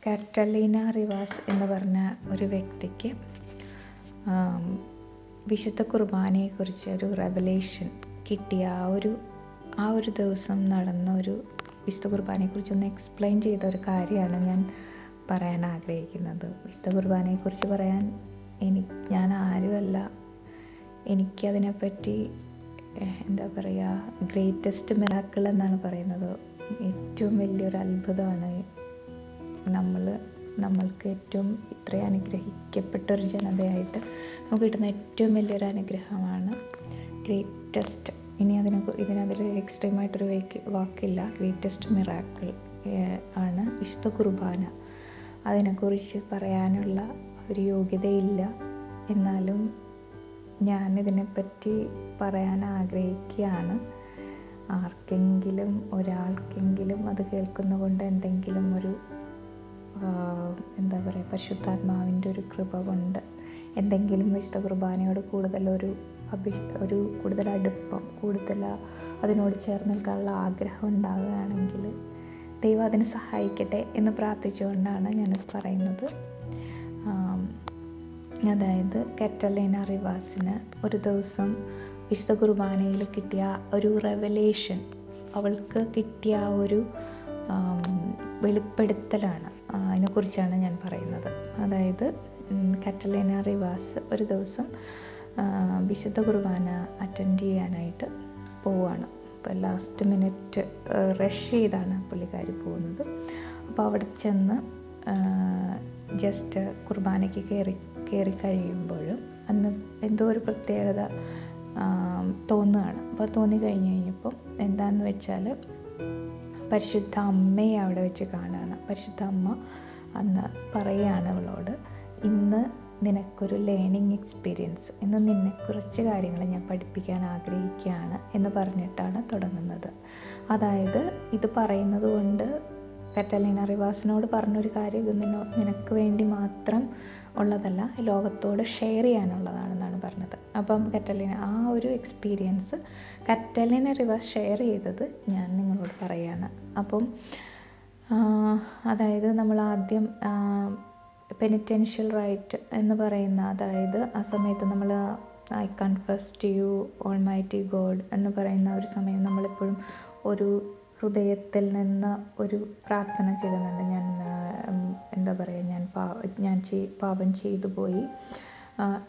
Catalina Riwaaz എന്ന് പറഞ്ഞ ഒരു വ്യക്തിക്ക് വിശുദ്ധ കുർബാനയെക്കുറിച്ച് ഒരു റെവലേഷൻ കിട്ടിയ ആ ഒരു ദിവസം നടന്ന ഒരു വിശുദ്ധ കുർബാനയെക്കുറിച്ച് ഒന്ന് എക്സ്പ്ലെയിൻ ചെയ്ത ഒരു കാര്യമാണ് ഞാൻ പറയാൻ ആഗ്രഹിക്കുന്നത്. വിശുദ്ധ കുർബാനയെക്കുറിച്ച് പറയാൻ ഞാൻ ആരുമല്ല. എനിക്കതിനെപ്പറ്റി എന്താ പറയുക, ഗ്രേറ്റസ്റ്റ് മിറാക്കിൾ എന്നാണ് പറയുന്നത്. ഏറ്റവും വലിയൊരു അത്ഭുതമാണ്. നമ്മൾക്ക് ഏറ്റവും ഇത്രയും അനുഗ്രഹിക്കപ്പെട്ട ഒരു ജനതയായിട്ട് നമുക്ക് കിട്ടുന്ന ഏറ്റവും വലിയൊരു അനുഗ്രഹമാണ് ഗ്രേറ്റസ്റ്റ്. ഇതിനതിൽ എക്സ്ട്രീമായിട്ടൊരു വാക്കില്ല. ഗ്രേറ്റസ്റ്റ് മിറാക്കിൾ ആണ് വിശുദ്ധ കുർബാന. അതിനെക്കുറിച്ച് പറയാനുള്ള ഒരു യോഗ്യതയില്ല. എന്നാലും ഞാനിതിനെപ്പറ്റി പറയാൻ ആഗ്രഹിക്കുകയാണ്. ഒരാൾക്കെങ്കിലും അത് കേൾക്കുന്ന കൊണ്ട് എന്തെങ്കിലും ഒരു എന്താ പറയുക, പരിശുദ്ധാത്മാവിൻ്റെ ഒരു കൃപ കൊണ്ട് എന്തെങ്കിലും വിശുദ്ധ കുർബാനയോട് കൂടുതൽ അടുപ്പം, അതിനോട് ചേർന്ന് നിൽക്കാനുള്ള ആഗ്രഹം ഉണ്ടാകുകയാണെങ്കിൽ ദൈവം അതിന് സഹായിക്കട്ടെ എന്ന് പ്രാർത്ഥിച്ചുകൊണ്ടാണ് ഞാനിത് പറയുന്നത്. അതായത് കാറ്റലീന റിവാസിന് ഒരു ദിവസം വിശുദ്ധ കുർബാനയിൽ കിട്ടിയ ഒരു റെവലേഷൻ, അവൾക്ക് കിട്ടിയ ഒരു വെളിപ്പെടുത്തലാണ്. അതിനെക്കുറിച്ചാണ് ഞാൻ പറയുന്നത്. അതായത് കാറ്റലീന റിവാസ് ഒരു ദിവസം വിശുദ്ധ കുർബാന അറ്റൻഡ് ചെയ്യാനായിട്ട് പോവുകയാണ്. അപ്പോൾ ലാസ്റ്റ് മിനിറ്റ് റഷ് ചെയ്താണ് പുള്ളിക്കാരി പോകുന്നത്. അപ്പോൾ അവിടെ ചെന്ന് ജസ്റ്റ് കുർബാനയ്ക്ക് കയറി കഴിയുമ്പോഴും അന്ന് എന്തോ ഒരു പ്രത്യേകത തോന്നുകയാണ്. അപ്പോൾ കഴിഞ്ഞപ്പോൾ എന്താണെന്ന് വെച്ചാൽ പരിശുദ്ധ അമ്മയെ അവിടെ വെച്ച് കാണുകയാണ്. പരിശുദ്ധ അമ്മ അന്ന് പറയുകയാണ് അവളോട്, ഇന്ന് നിനക്കൊരു ലേണിംഗ് എക്സ്പീരിയൻസ്, ഇന്ന് നിന്നെ കുറച്ച് കാര്യങ്ങൾ ഞാൻ പഠിപ്പിക്കാൻ ആഗ്രഹിക്കുകയാണ് എന്ന് പറഞ്ഞിട്ടാണ് തുടങ്ങുന്നത്. അതായത് ഇത് പറയുന്നത് കൊണ്ട് കാറ്റലീന റിവാസിനോട് പറഞ്ഞൊരു കാര്യം ഇത് നിനക്ക് വേണ്ടി മാത്രം ഉള്ളതല്ല, ലോകത്തോട് ഷെയർ ചെയ്യാനുള്ളതാണെന്നാണ് പറഞ്ഞത്. അപ്പം ആ ഒരു എക്സ്പീരിയൻസ് കാറ്റലീന റിവാസ് ഷെയർ ചെയ്തത് ഞാൻ നിങ്ങളോട് പറയുകയാണ്. അപ്പം അതായത് നമ്മൾ ആദ്യം പെനിറ്റൻഷ്യൽ റൈറ്റ് എന്ന് പറയുന്ന, അതായത് ആ സമയത്ത് നമ്മൾ I confess to you almighty God എന്ന് പറയുന്ന ഒരു സമയം നമ്മളെപ്പോഴും ഒരു ഹൃദയത്തിൽ നിന്ന് ഒരു പ്രാർത്ഥന ചെയ്യുന്നുണ്ട്. എന്താ പറയുക, ഞാൻ പാപം ചെയ്തു പോയി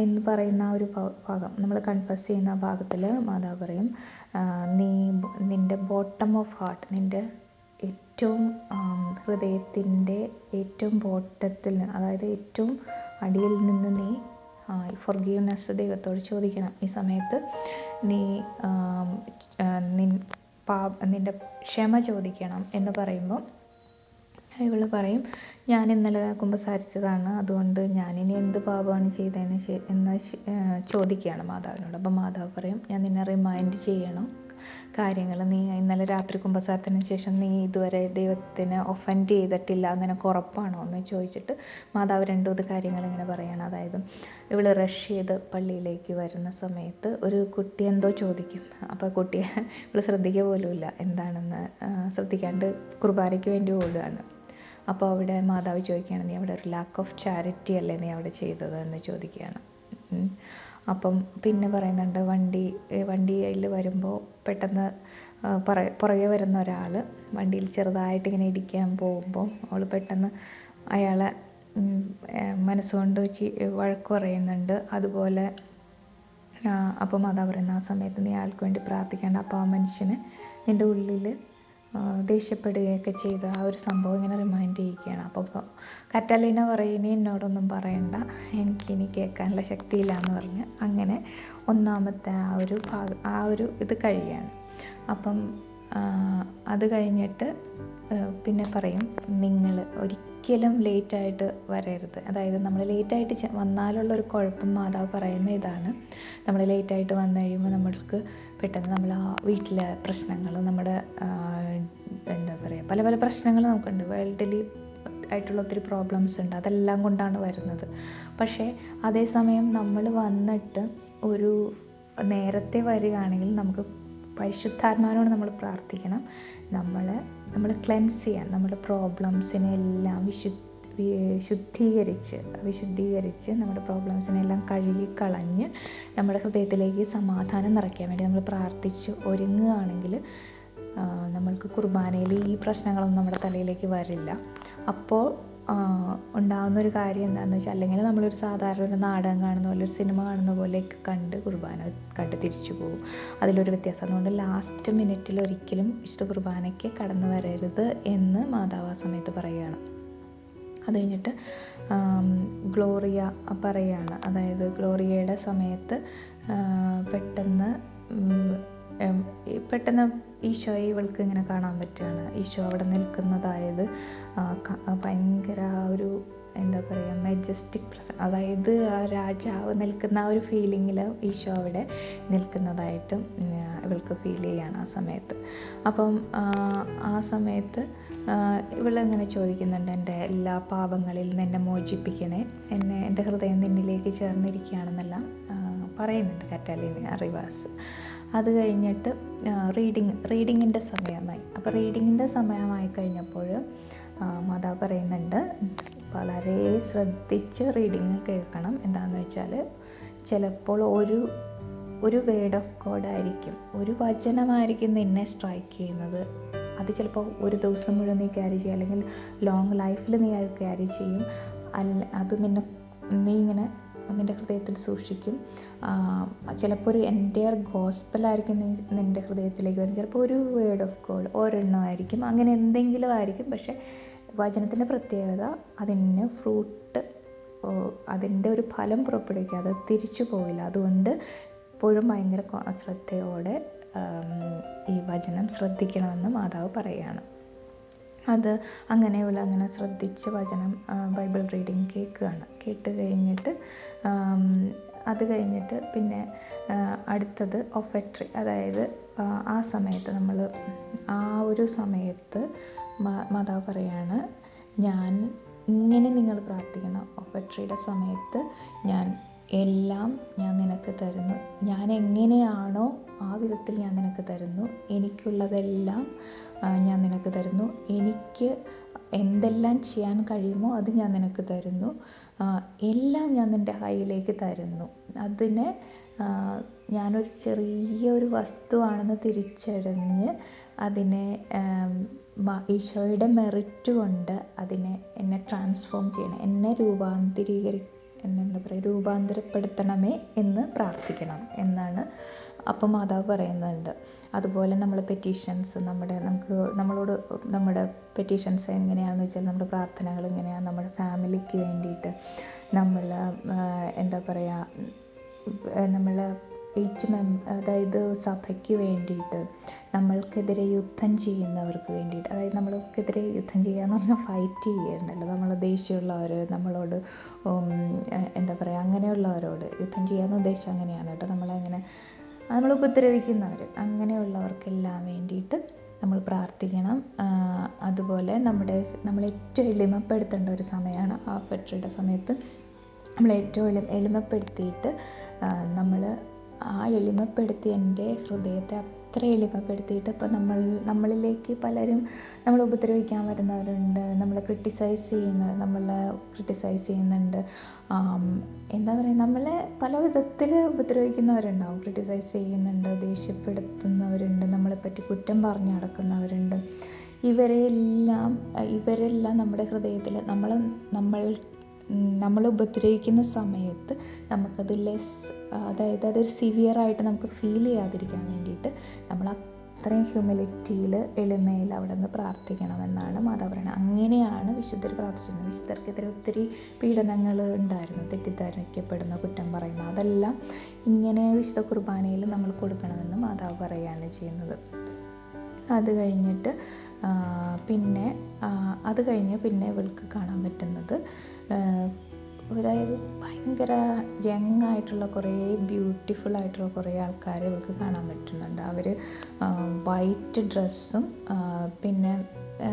എന്ന് പറയുന്ന ഒരു ഭാഗം, നമ്മൾ കൺഫസ് ചെയ്യുന്ന ഭാഗത്തിൽ മാതാവ് പറയും, നിൻ്റെ ബോട്ടം ഓഫ് ഹാർട്ട്, നിൻ്റെ ഏറ്റവും ഹൃദയത്തിൻ്റെ ഏറ്റവും ബോട്ടത്തിൽ നിന്ന്, അതായത് ഏറ്റവും അടിയിൽ നിന്ന് നീ ഫോർഗീവ്നെസ് ദൈവത്തോട് ചോദിക്കണം. ഈ സമയത്ത് നിൻ്റെ ക്ഷമ ചോദിക്കണം എന്ന് പറയുമ്പോൾ ഇവൾ പറയും, ഞാൻ ഇന്നലെ കുമ്പസാരിച്ചതാണ്, അതുകൊണ്ട് ഞാനിനി എന്ത് പാപമാണ് എന്ന് ചോദിക്കുകയാണ് മാതാവിനോട്. അപ്പോൾ മാതാവ് പറയും, ഞാൻ നിന്നെ റിമൈൻഡ് ചെയ്യണം കാര്യങ്ങൾ. നീ ഇന്നലെ രാത്രി കുമ്പസാരത്തിന് ശേഷം നീ ഇതുവരെ ദൈവത്തിനെ ഒഫൻഡ് ചെയ്തിട്ടില്ല, നിനക്ക് ഉറപ്പാണോ എന്ന് ചോദിച്ചിട്ട് മാതാവ് രണ്ടു കാര്യങ്ങൾ ഇങ്ങനെ പറയുകയാണ്. അതായത് ഇവൾ റഷ് ചെയ്ത് പള്ളിയിലേക്ക് വരുന്ന സമയത്ത് ഒരു കുട്ടി എന്തോ ചോദിക്കും. അപ്പോൾ കുട്ടിയെ ഇവൾ ശ്രദ്ധിക്കുക പോലുമില്ല, എന്താണെന്ന് ശ്രദ്ധിക്കാണ്ട് കുർബാനയ്ക്ക് വേണ്ടി ഓടുകയാണ്. അപ്പോൾ അവിടെ മാതാവ് ചോദിക്കുകയാണ്, നീ അവിടെ ഒരു ലാക്ക് ഓഫ് ചാരിറ്റി അല്ലേ നീ അവിടെ ചെയ്തത് എന്ന് ചോദിക്കുകയാണ്. അപ്പം പിന്നെ പറയുന്നുണ്ട്, വണ്ടിയിൽ വരുമ്പോൾ പെട്ടെന്ന് പുറകെ വരുന്ന ഒരാൾ വണ്ടിയിൽ ചെറുതായിട്ട് ഇങ്ങനെ ഇടിക്കാൻ പോകുമ്പോൾ അവൾ പെട്ടെന്ന് അയാളെ മനസ്സുകൊണ്ട് വഴക്ക് പറയുന്നുണ്ട്. അതുപോലെ അപ്പം മാതാവ് പറയുന്ന, ആ സമയത്ത് നീ അയാൾക്ക് വേണ്ടി പ്രാർത്ഥിക്കേണ്ട. അപ്പോൾ ആ മനുഷ്യന് നിൻ്റെ ഉള്ളിൽ ദേഷ്യപ്പെടുകയൊക്കെ ചെയ്ത ആ ഒരു സംഭവം ഇങ്ങനെ റിമൈൻഡ് ചെയ്യിക്കുകയാണ്. അപ്പോൾ കാറ്റലീന പറയും, ഇനി എന്നോടൊന്നും പറയണ്ട, എനിക്കിനി കേൾക്കാനുള്ള ശക്തിയില്ല എന്ന് പറഞ്ഞ് അങ്ങനെ ഒന്നാമത്തെ ആ ഒരു ഇത് കഴിയാണ്. അപ്പം അത് കഴിഞ്ഞിട്ട് പിന്നെ പറയും, നിങ്ങൾ ഒരിക്കലും ലേറ്റായിട്ട് വരരുത്. അതായത് നമ്മൾ ലേറ്റായിട്ട് വന്നാലുള്ളൊരു കുഴപ്പം മാതാവ് പറയുന്ന ഇതാണ്, നമ്മൾ ലേറ്റായിട്ട് വന്നു കഴിയുമ്പോൾ നമ്മൾക്ക് പെട്ടെന്ന് നമ്മൾ ആ വീട്ടിലെ പ്രശ്നങ്ങൾ, നമ്മുടെ എന്താ പറയുക, പല പല പ്രശ്നങ്ങൾ നമുക്കുണ്ട്, വേൾഡിലി ആയിട്ടുള്ള ഒത്തിരി പ്രോബ്ലംസ് ഉണ്ട്, അതെല്ലാം കൊണ്ടാണ് വരുന്നത്. പക്ഷേ അതേസമയം നമ്മൾ വന്നിട്ട് ഒരു നേരത്തെ വരികയാണെങ്കിൽ നമുക്ക് പരിശുദ്ധാത്മാവിനോട് നമ്മൾ പ്രാർത്ഥിക്കണം. നമ്മൾ ക്ലെൻസ് ചെയ്യാൻ, നമ്മുടെ പ്രോബ്ലംസിനെല്ലാം വിശുദ്ധീകരിച്ച് നമ്മുടെ പ്രോബ്ലംസിനെല്ലാം കഴുകിക്കളഞ്ഞ് നമ്മുടെ ഹൃദയത്തിലേക്ക് സമാധാനം നിറയ്ക്കാൻ വേണ്ടി നമ്മൾ പ്രാർത്ഥിച്ച് ഒരുങ്ങുകയാണെങ്കിൽ നമ്മൾക്ക് കുർബാനയിൽ ഈ പ്രശ്നങ്ങളൊന്നും നമ്മുടെ തലയിലേക്ക് വരില്ല. അപ്പോൾ ഉണ്ടാകുന്നൊരു കാര്യം എന്താണെന്ന് വെച്ചാൽ, അല്ലെങ്കിൽ നമ്മളൊരു സാധാരണ ഒരു നാടകം കാണുന്ന പോലെ, ഒരു സിനിമ കാണുന്ന പോലെയൊക്കെ കുർബാന കണ്ട് തിരിച്ചു പോകും. അതിലൊരു വ്യത്യാസം. അതുകൊണ്ട് ലാസ്റ്റ് മിനിറ്റിൽ ഒരിക്കലും വിശുദ്ധ കുർബാനയ്ക്ക് കടന്നു വരരുത് എന്ന് മാതാവ് ആ സമയത്ത് പറയുകയാണ്. അത് കഴിഞ്ഞിട്ട് ഗ്ലോറിയ പറയുകയാണ്. അതായത് ഗ്ലോറിയയുടെ സമയത്ത് പെട്ടെന്ന് ഈശോയെ ഇവൾക്ക് ഇങ്ങനെ കാണാൻ പറ്റുകയാണ്. ഈശോ അവിടെ നിൽക്കുന്നതായത് ഭയങ്കര ഒരു എന്താ പറയുക, മെജസ്റ്റിക് പ്രസൻസ്, അതായത് ആ രാജാവ് നിൽക്കുന്ന ആ ഒരു ഫീലിങ്ങിൽ ഈശോ അവിടെ നിൽക്കുന്നതായിട്ട് ഇവൾക്ക് ഫീൽ ചെയ്യുകയാണ് ആ സമയത്ത്. അപ്പം ആ സമയത്ത് ഇവളിങ്ങനെ ചോദിക്കുന്നുണ്ട്, എൻ്റെ എല്ലാ പാപങ്ങളിൽ നിന്ന് എന്നെ മോചിപ്പിക്കണേ, എൻ്റെ ഹൃദയം നിന്നിലേക്ക് ചേർന്നിരിക്കുകയാണെന്നെല്ലാം പറയുന്നുണ്ട് കറ്റാലിന റിവാസ്. അത് കഴിഞ്ഞിട്ട് റീഡിങ്ങിൻ്റെ സമയമായി. അപ്പോൾ റീഡിങ്ങിൻ്റെ സമയമായി കഴിഞ്ഞപ്പോൾ മാതാവ് പറയുന്നുണ്ട്, വളരെ ശ്രദ്ധിച്ച് റീഡിങ് കേൾക്കണം. എന്താണെന്ന് വെച്ചാൽ ചിലപ്പോൾ ഒരു വേർഡ് ഓഫ് ഗോഡ് ആയിരിക്കും, ഒരു വചനമായിരിക്കും നിന്നെ സ്ട്രൈക്ക് ചെയ്യുന്നത്. അത് ചിലപ്പോൾ ഒരു ദിവസം മുഴുവൻ നീ ക്യാരി ചെയ്യും, അല്ലെങ്കിൽ ലോങ് ലൈഫിൽ നീ അത് ക്യാരി ചെയ്യും. അത് നീ ഇങ്ങനെ നിൻ്റെ ഹൃദയത്തിൽ സൂക്ഷിക്കും. ചിലപ്പോൾ ഒരു എൻ്റയർ ഗോസ്പലായിരിക്കും നിൻ്റെ ഹൃദയത്തിലേക്ക് വരും. ചിലപ്പോൾ ഒരു വേർഡ് ഓഫ് ഗോഡ് ഒരെണ്ണമായിരിക്കും, അങ്ങനെ എന്തെങ്കിലും ആയിരിക്കും. പക്ഷേ വചനത്തിൻ്റെ പ്രത്യേകത അതിന് അതിൻ്റെ ഒരു ഫലം പുറപ്പെടുവിക്കുക, അത് തിരിച്ചു പോവില്ല. അതുകൊണ്ട് എപ്പോഴും ഭയങ്കര ശ്രദ്ധയോടെ ഈ വചനം ശ്രദ്ധിക്കണമെന്ന് മാതാവ് പറയുകയാണ്. അങ്ങനെ ശ്രദ്ധിച്ച് വചനം ബൈബിൾ റീഡിങ് കേട്ട് കഴിഞ്ഞിട്ട് അത് കഴിഞ്ഞിട്ട് പിന്നെ അടുത്തത് ഒഫെട്രി. അതായത് ആ സമയത്ത് ഒരു സമയത്ത് മാതാവ് പറയാണ്, ഇങ്ങനെ നിങ്ങൾ പ്രാർത്ഥിക്കണം. ഒഫെട്രിയുടെ സമയത്ത് ഞാൻ നിനക്ക് തരുന്നു, ഞാൻ എങ്ങനെയാണോ ആ വിധത്തിൽ ഞാൻ നിനക്ക് തരുന്നു, എനിക്കുള്ളതെല്ലാം ഞാൻ നിനക്ക് തരുന്നു, എനിക്ക് എന്തെല്ലാം ചെയ്യാൻ കഴിയുമോ അത് ഞാൻ നിനക്ക് തരുന്നു, എല്ലാം ഞാൻ നിൻ്റെ കയ്യിലേക്ക് തരുന്നു. അതിനെ ഞാനൊരു ചെറിയൊരു വസ്തുവാണെന്ന് തിരിച്ചറിഞ്ഞ് അതിനെ ഈശോയുടെ മെറിറ്റ് കൊണ്ട് എന്നെ ട്രാൻസ്ഫോം ചെയ്യണം, എന്നെ രൂപാന്തരപ്പെടുത്തണമേ എന്ന് പ്രാർത്ഥിക്കണം എന്നാണ് അപ്പം മാതാവ് പറയുന്നുണ്ട്. അതുപോലെ നമ്മൾ പെറ്റീഷൻസ് നമ്മളോട് നമ്മുടെ പെറ്റീഷൻസ് എങ്ങനെയാണെന്ന് വെച്ചാൽ, നമ്മുടെ പ്രാർത്ഥനകൾ എങ്ങനെയാണ്, നമ്മുടെ ഫാമിലിക്ക് വേണ്ടിയിട്ട് നമ്മൾ അതായത് സഭയ്ക്ക് വേണ്ടിയിട്ട്, നമ്മൾക്കെതിരെ യുദ്ധം ചെയ്യുന്നവർക്ക് വേണ്ടിയിട്ട്, അതായത് നമ്മൾക്കെതിരെ യുദ്ധം ചെയ്യുക എന്ന് പറഞ്ഞാൽ ഫൈറ്റ് ചെയ്യുന്നുണ്ടല്ലോ, നമ്മൾ ദേഷ്യമുള്ളവർ, നമ്മളോട് അങ്ങനെയുള്ളവരോട് യുദ്ധം ചെയ്യാമെന്ന് ഉദ്ദേശം അങ്ങനെയാണ് കേട്ടോ. നമ്മൾ ഉപദ്രവിക്കുന്നവർ, അങ്ങനെയുള്ളവർക്കെല്ലാം വേണ്ടിയിട്ട് നമ്മൾ പ്രാർത്ഥിക്കണം. അതുപോലെ നമ്മൾ ഏറ്റവും എളിമപ്പെടുത്തേണ്ട ഒരു സമയമാണ് ആ ഫെട്രിയുടെ സമയത്ത്. നമ്മൾ ഏറ്റവും എളിമപ്പെടുത്തിയിട്ട് എളിമപ്പെടുത്തി എൻ്റെ ഹൃദയത്തെ അത്ര എളിമപ്പെടുത്തിയിട്ട്, ഇപ്പോൾ നമ്മളിലേക്ക് പലരും നമ്മളെ ഉപദ്രവിക്കാൻ വരുന്നവരുണ്ട്, നമ്മളെ ക്രിട്ടിസൈസ് ചെയ്യുന്നുണ്ട്. എന്താ പറയുക, നമ്മളെ പല വിധത്തിൽ ഉപദ്രവിക്കുന്നവരുണ്ടാവും, ക്രിട്ടിസൈസ് ചെയ്യുന്നുണ്ട്, ദേഷ്യപ്പെടുത്തുന്നവരുണ്ട്, നമ്മളെപ്പറ്റി കുറ്റം പറഞ്ഞു നടക്കുന്നവരുണ്ട്. ഇവരെല്ലാം നമ്മുടെ ഹൃദയത്തിൽ നമ്മൾ ഉപദ്രവിക്കുന്ന സമയത്ത് നമുക്കത് അതായത് അതൊരു സിവിയറായിട്ട് നമുക്ക് ഫീൽ ചെയ്യാതിരിക്കാൻ വേണ്ടിയിട്ട് നമ്മൾ അത്രയും ഹ്യൂമിലിറ്റിയിൽ, എളിമയിൽ അവിടെ നിന്ന് പ്രാർത്ഥിക്കണമെന്നാണ് മാതാവ് പറയുന്നത്. അങ്ങനെയാണ് വിശുദ്ധർ പ്രാർത്ഥിച്ചിരുന്നത്. വിശുദ്ധർക്കെതിരെ ഒത്തിരി പീഡനങ്ങൾ ഉണ്ടായിരുന്നു, തെറ്റിദ്ധരിക്കപ്പെടുന്ന, കുറ്റം പറയുന്ന, അതെല്ലാം ഇങ്ങനെ വിശുദ്ധ കുർബാനയിൽ നമ്മൾ കൊടുക്കണമെന്ന് മാതാവ് പറയുകയാണ് ചെയ്യുന്നത്. അത് കഴിഞ്ഞിട്ട് പിന്നെ ഇവൾക്ക് കാണാൻ പറ്റുന്നത്, അതായത് ഭയങ്കര യങ് ആയിട്ടുള്ള കുറേ ബ്യൂട്ടിഫുൾ ആയിട്ടുള്ള കുറേ ആൾക്കാരെ ഇവൾക്ക് കാണാൻ പറ്റുന്നുണ്ട്. അവർ വൈറ്റ് ഡ്രസ്സും പിന്നെ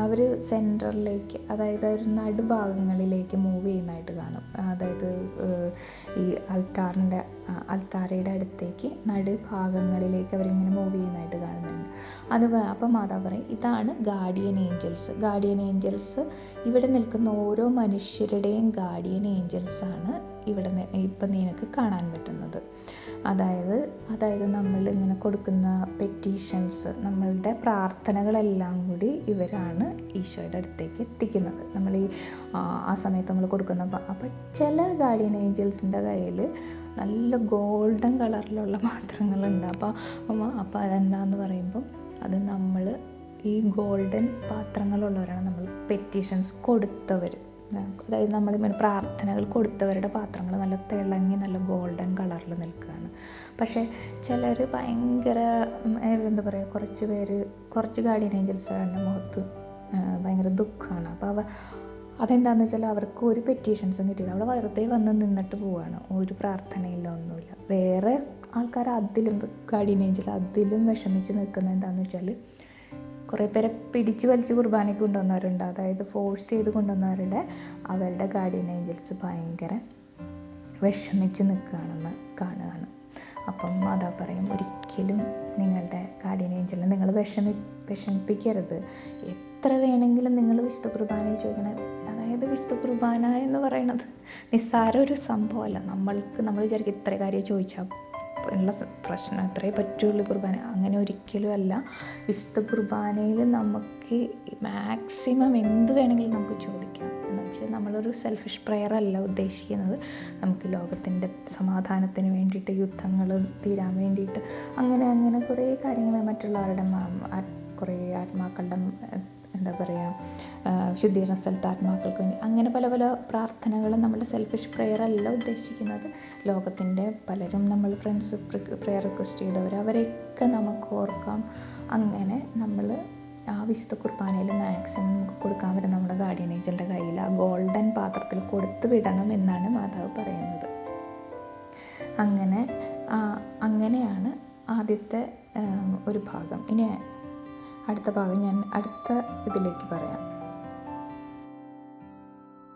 അവർ സെൻറ്ററിലേക്ക്, അതായത് ഒരു നടുഭാഗങ്ങളിലേക്ക് മൂവ് ചെയ്യുന്നതായിട്ട് കാണും. അതായത് ഈ അൾത്താരയുടെ അടുത്തേക്ക് നടുഭാഗങ്ങളിലേക്ക് അവരിങ്ങനെ മൂവ് ചെയ്യുന്നതായിട്ട് കാണുന്നുണ്ട്. അപ്പം മാതാവ് പറയും, ഇതാണ് ഗാർഡിയൻ ഏഞ്ചൽസ്. ഗാർഡിയൻ ഏഞ്ചൽസ് ഇവിടെ നിൽക്കുന്ന ഓരോ മനുഷ്യരുടെയും ഗാർഡിയൻ ഏഞ്ചൽസാണ് ഇവിടെ ഇപ്പം നിനക്ക് കാണാൻ പറ്റുന്നത്. അതായത് നമ്മൾ ഇങ്ങനെ കൊടുക്കുന്ന പെറ്റീഷൻസ്, നമ്മളുടെ പ്രാർത്ഥനകളെല്ലാം കൂടി ഇവരാണ് ഈശോയുടെ അടുത്തേക്ക് എത്തിക്കുന്നത്. നമ്മൾ ആ സമയത്ത് നമ്മൾ കൊടുക്കുന്ന. അപ്പോൾ ചില ഗാർഡിയൻ ഏഞ്ചൽസിൻ്റെ കയ്യിൽ നല്ല ഗോൾഡൻ കളറിലുള്ള പാത്രങ്ങളുണ്ട്. അപ്പോൾ അതെന്താന്ന് പറയുമ്പം അത് നമ്മൾ ഈ ഗോൾഡൻ പാത്രങ്ങളുള്ളവരാണ് നമ്മൾ പെറ്റീഷൻസ് കൊടുത്തവർ. അതായത് നമ്മളിങ്ങനെ പ്രാർത്ഥനകൾ കൊടുത്തവരുടെ പാത്രങ്ങൾ നല്ല തിളങ്ങി നല്ല ഗോൾഡൻ കളറിൽ നിൽക്കുകയാണ്. പക്ഷേ ചിലർ ഭയങ്കര എന്താ പറയുക, കുറച്ച് ഗാർഡിയൻ ഏഞ്ചൽസിൻ്റെ മുഖത്ത് ഭയങ്കര ദുഃഖമാണ്. അപ്പോൾ അതെന്താണെന്ന് വെച്ചാൽ അവർക്ക് ഒരു പെറ്റീഷൻസും കിട്ടിയില്ല. അവിടെ വെറുതെ വന്ന് നിന്നിട്ട് പോവുകയാണ്, ഒരു പ്രാർത്ഥനയില്ല, ഒന്നുമില്ല. വേറെ ആൾക്കാർ അതിലും ഗാർഡിയൻ ഏഞ്ചൽ അതിലും വിഷമിച്ച് നിൽക്കുന്നത് എന്താണെന്ന് വെച്ചാൽ കുറേ പേരെ പിടിച്ച് വലിച്ച് കുർബാനയ്ക്ക് കൊണ്ടുവന്നവരുണ്ട്. അതായത് ഫോഴ്സ് ചെയ്ത് കൊണ്ടുവന്നവരുടെ അവരുടെ ഗാർഡിയൻ ഏഞ്ചൽസ് ഭയങ്കര വിഷമിച്ച് നിൽക്കുകയാണെന്ന് കാണുകയാണ്. അപ്പം മാതാവ് പറയും, ഒരിക്കലും നിങ്ങളുടെ ഗാർഡിയൻ ഏഞ്ചലിനെ നിങ്ങൾ വിഷമിപ്പിക്കരുത്. എത്ര വേണമെങ്കിലും നിങ്ങൾ വിശുദ്ധ കുർബാനയിൽ ചോദിക്കണം. അതായത് വിശുദ്ധ കുർബാന എന്ന് പറയുന്നത് നിസ്സാര ഒരു സംഭവമല്ല. നമ്മൾ വിചാരിക്കും ഇത്ര കാര്യം ചോദിച്ചാൽ ഉള്ള പ്രശ്നം അത്രേ പറ്റുള്ളൂ കുർബാന. അങ്ങനെ ഒരിക്കലും അല്ല. വിശുദ്ധ കുർബാനയിൽ നമുക്ക് മാക്സിമം എന്ത് വേണമെങ്കിലും നമുക്ക് ചോദിക്കാം. എന്ന് വെച്ചാൽ നമ്മളൊരു സെൽഫിഷ് പ്രെയർ അല്ല ഉദ്ദേശിക്കുന്നത്. നമുക്ക് ലോകത്തിൻ്റെ സമാധാനത്തിന് വേണ്ടിയിട്ട്, യുദ്ധങ്ങൾ തീരാൻ വേണ്ടിയിട്ട്, അങ്ങനെ കുറേ കാര്യങ്ങൾ, മറ്റുള്ളവരുടെ കുറേ ആത്മാക്കളുടെ എന്താ പറയുക ശുദ്ധീകരണ സ്ഥലത്ത് ആത്മാക്കൾക്ക് വേണ്ടി, അങ്ങനെ പല പല പ്രാർത്ഥനകളും നമ്മുടെ സെൽഫിഷ് പ്രെയർ അല്ല ഉദ്ദേശിക്കുന്നത്. ലോകത്തിൻ്റെ പലരും നമ്മൾ ഫ്രണ്ട്സ് പ്രെയർ റിക്വസ്റ്റ് ചെയ്തവർ, അവരെയൊക്കെ നമുക്ക് ഓർക്കാം. അങ്ങനെ നമ്മൾ ആ വിശുദ്ധ കുർബാനയിൽ മാക്സിമം നമുക്ക് കൊടുക്കാൻ പറ്റും നമ്മുടെ ഗാർഡിയൻ ഏഞ്ചലിൻ്റെ കയ്യിൽ ആ ഗോൾഡൻ പാത്രത്തിൽ കൊടുത്തു വിടണം എന്നാണ് മാതാവ് പറയുന്നത്. അങ്ങനെയാണ് ആദ്യത്തെ ഒരു ഭാഗം. ഇനി അടുത്ത ഭാഗം ഞാൻ അടുത്ത ഇതിലേക്ക് പറയാം.